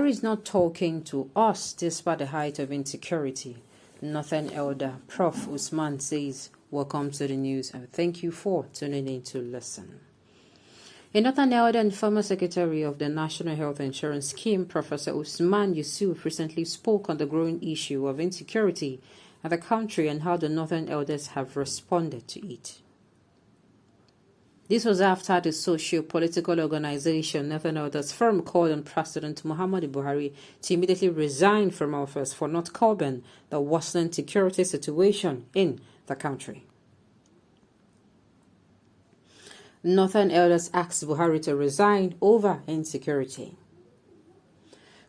Buhari is not talking to us despite the height of insecurity. Northern Elder Prof. Usman says, welcome to the news and thank you for tuning in to listen. A Northern Elder and former Secretary of the National Health Insurance Scheme, Professor Usman Yusuf, recently spoke on the growing issue of insecurity in the country and how the Northern Elders have responded to it. This was after the socio-political organization Northern Elders Forum called on President Muhammadu Buhari to immediately resign from office for not curbing the worsening security situation in the country. Northern Elders asked Buhari to resign over insecurity.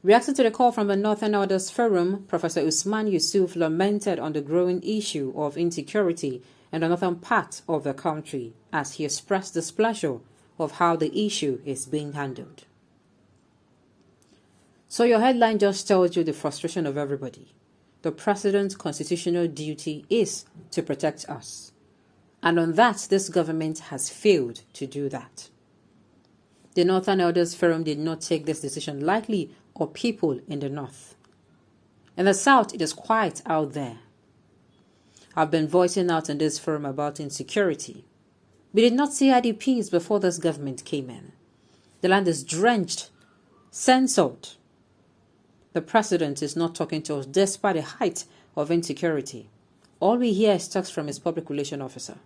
Reacting to the call from the Northern Elders Forum, Professor Usman Yusuf lamented on the growing issue of insecurity in the northern part of the country as he expressed displeasure of how the issue is being handled. So your headline just tells you the frustration of everybody. The president's constitutional duty is to protect us. And on that, this government has failed to do that. The Northern Elders Forum did not take this decision lightly, or people in the north. In the south, it is quiet out there. I've been voicing out in this forum about insecurity. We did not see IDPs before this government came in. The land is drenched, censored. The president is not talking to us despite the height of insecurity. All we hear is talks from his public relations officer.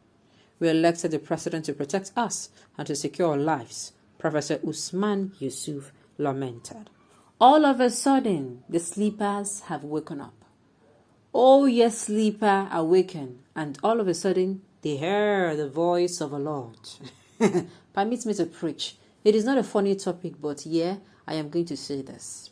We elected the president to protect us and to secure our lives, Professor Usman Yusuf lamented. All of a sudden, the sleepers have woken up. Oh, yes, sleeper, awaken, and all of a sudden, they hear the voice of the Lord. Permit me to preach. It is not a funny topic, but yeah, I am going to say this.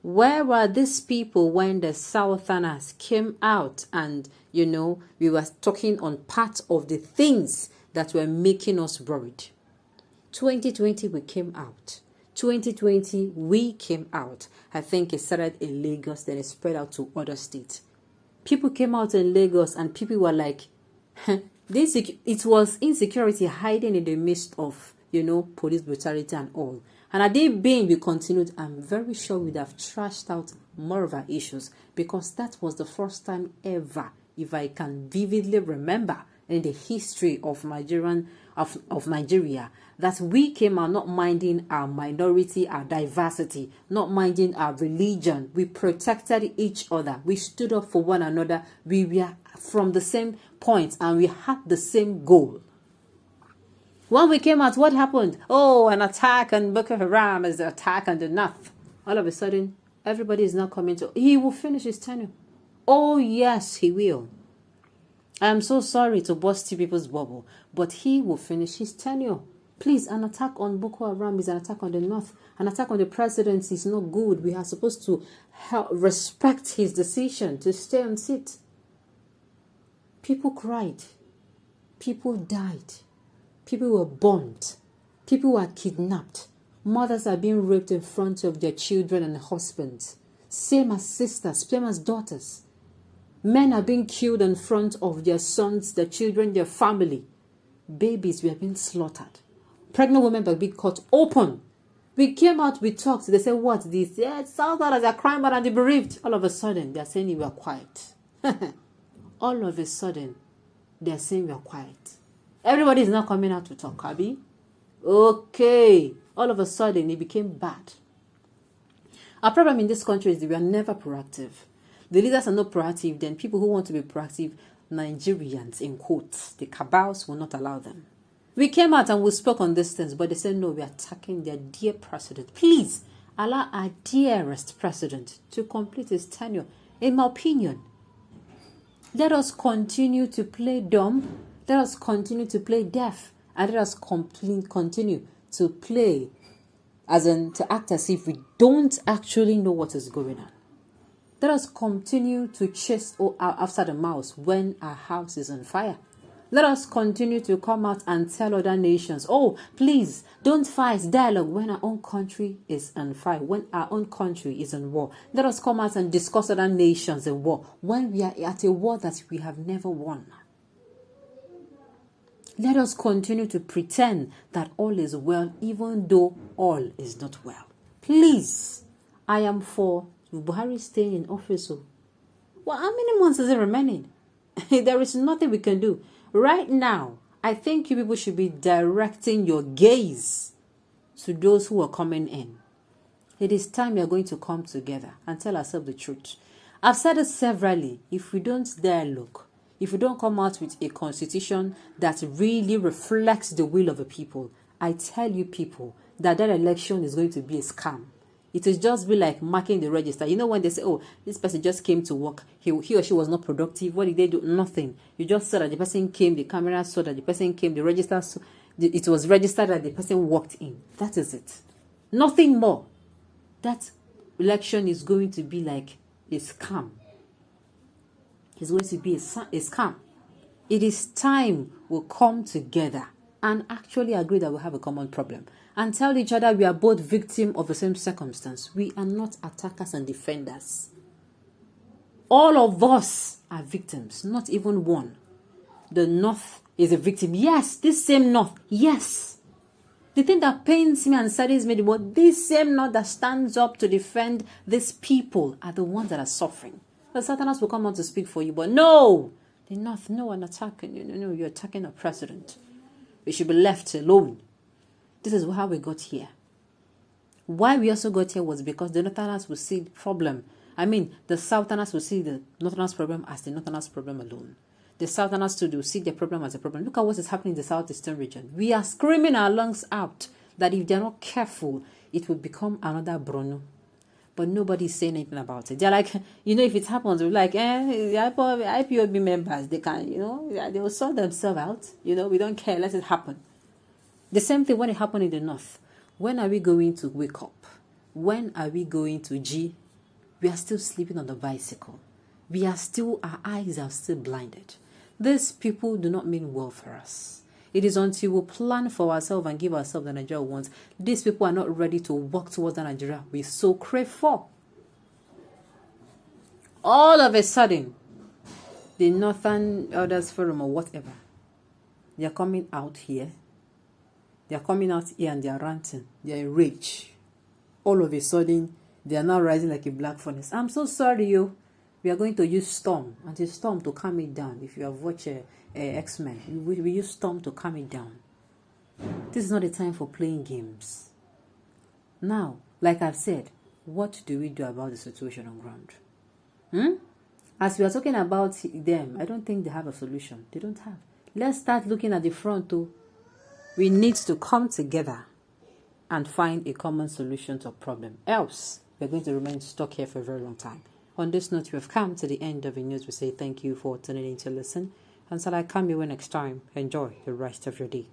Where were these people when the Southerners came out and, we were talking on part of the things that were making us worried? 2020, we came out. 2020, we came out. I think it started in Lagos, then it spread out to other states. People came out in Lagos and people were like, it was insecurity hiding in the midst of, police brutality and all. And had they been, we continued, I'm very sure we'd have trashed out more of our issues because that was the first time ever, if I can vividly remember, in the history of Nigeria, that we came out not minding our minority, our diversity, not minding our religion. We protected each other. We stood up for one another. We were from the same point and we had the same goal. When we came out, what happened? Oh, an attack on Boko Haram is the attack on the north. All of a sudden, everybody is now coming to, he will finish his tenure. Oh, yes, he will. I am so sorry to burst people's bubble, but he will finish his tenure. Please, an attack on Boko Haram is an attack on the north. An attack on the presidency is not good. We are supposed to respect his decision to stay on seat. People cried. People died. People were burned. People were kidnapped. Mothers are being raped in front of their children and husbands. Same as sisters, same as daughters. Men are being killed in front of their sons, their children, their family. Babies were being slaughtered. Pregnant women were being cut open. We came out, we talked. They said, what? This? Yeah, Southerners are crying more than the bereaved. All of a sudden, they're saying we are quiet. All of a sudden, they're saying we are quiet. Everybody is now coming out to talk, Abi. Okay. All of a sudden, it became bad. Our problem in this country is that we are never proactive. The leaders are not proactive, then people who want to be proactive, Nigerians, in quotes, the cabals will not allow them. We came out and we spoke on these things, but they said, no, we are attacking their dear president. Please, allow our dearest president to complete his tenure. In my opinion, let us continue to play dumb, let us continue to play deaf, and let us continue to play, to act as if we don't actually know what is going on. Let us continue to chase after the mouse when our house is on fire. Let us continue to come out and tell other nations, oh, please, don't fight dialogue when our own country is on fire, when our own country is in war. Let us come out and discuss other nations in war, when we are at a war that we have never won. Let us continue to pretend that all is well, even though all is not well. Please, I am for Buhari staying in office. Well, how many months is it remaining? There is nothing we can do. Right now, I think you people should be directing your gaze to those who are coming in. It is time we are going to come together and tell ourselves the truth. I've said it severally. If we don't dare look, if we don't come out with a constitution that really reflects the will of the people, I tell you people that election is going to be a scam. It will just be like marking the register. You know when they say, oh, this person just came to work, he or she was not productive. What did they do? Nothing. You just saw that the person came, the camera saw that the person came, the register, it was registered that the person walked in. That is it. Nothing more. That election is going to be like a scam. It's going to be a scam. It is time we come together and actually agree that we have a common problem and tell each other we are both victims of the same circumstance. We are not attackers and defenders. All of us are victims, not even one. The North is a victim. Yes, this same North. Yes. The thing that pains me and saddens me the most, this same North that stands up to defend these people are the ones that are suffering. The Southerners will come out to speak for you, but no, the North, no one attacking you. No, you're attacking a president. We should be left alone. This is how we got here. Why we also got here was because the Northerners will see the problem. I mean, the Southerners will see the Northerners' problem as the Northerners' problem alone. The Southerners too will see the problem as a problem. Look at what is happening in the Southeastern region. We are screaming our lungs out that if they're not careful, it will become another Bruno. But nobody's saying anything about it. They're like, if it happens, we're like, the IPOB members, they can, they will sort themselves out. We don't care, let it happen. The same thing when it happened in the North. When are we going to wake up? When are we going to G? We are still sleeping on the bicycle. Our eyes are still blinded. These people do not mean well for us. It is until we plan for ourselves and give ourselves the Nigeria we want. These people are not ready to walk towards the Nigeria we so crave for. All of a sudden, the Northern Elders Forum or whatever, they are coming out here. They are coming out here and they are ranting. They are enraged. All of a sudden, they are now rising like a black furnace. I'm so sorry, you. We are going to use storm, anti-storm to calm it down. If you have watched X-Men, we use storm to calm it down. This is not the time for playing games. Now, like I've said, what do we do about the situation on ground? As we are talking about them, I don't think they have a solution. They don't have. Let's start looking at the front too. We need to come together and find a common solution to a problem. Else, we're going to remain stuck here for a very long time. On this note, we have come to the end of the news. We say thank you for tuning in to listen. Until I come your way next time, enjoy the rest of your day.